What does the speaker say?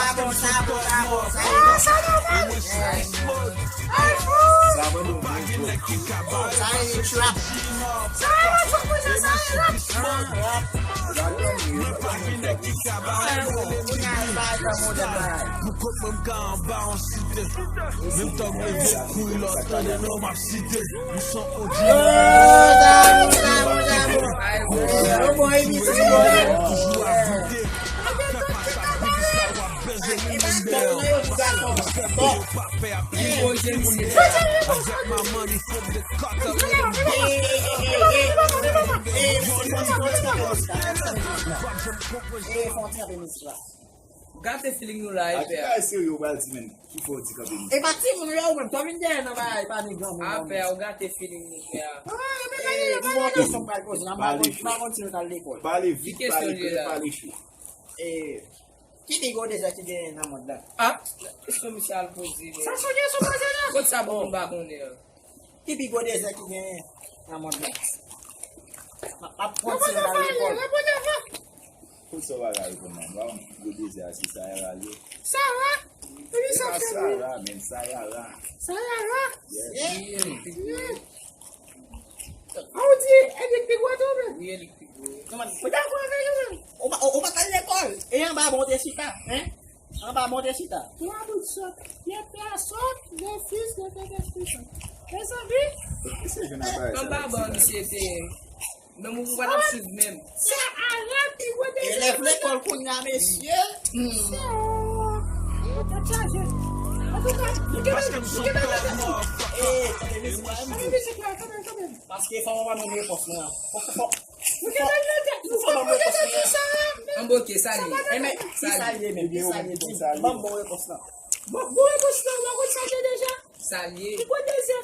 Sabon. Gata feeling no live. I see you well, man. Keep on ticking. E bati mo yo, man. Come in there, no vai, pa ni gamo. Ah, pé, o gato feeling no pé. Uma questão para coisa, não vai continuar tal depois. Parlez vite, parlez chi. Que ligou desde aqui de na moda? Ah, esse comercial posible. Ça sonhou só fazer não. Quanto sabão bagulho né? Que ligou desde aqui de na moda? A ponte da depois. Tout ça va là, comme ça. Vous disiez, si ça est là. Ça va? Ele Ça só ça là, même ça est là. Ça va? Yes. Aonde? Ele pegou a dobra. E ele pegou. Não, mas cuidado com a velha. Uma tá de cor. Ele vai bom desse tá, né? Vai bom desse tá. Que abre só. E até só, já fiz, quer saber? Isso é na base. Não babando esse não me guarda preciso mesmo. Ele é flecol com a monsieur. Parce que faut pas me poste là. Un bokeh ça y est. Mais ça y est même, ça y est. Bon poste là. Bon poste là, on va déjà. Ça y est. Tu connais ça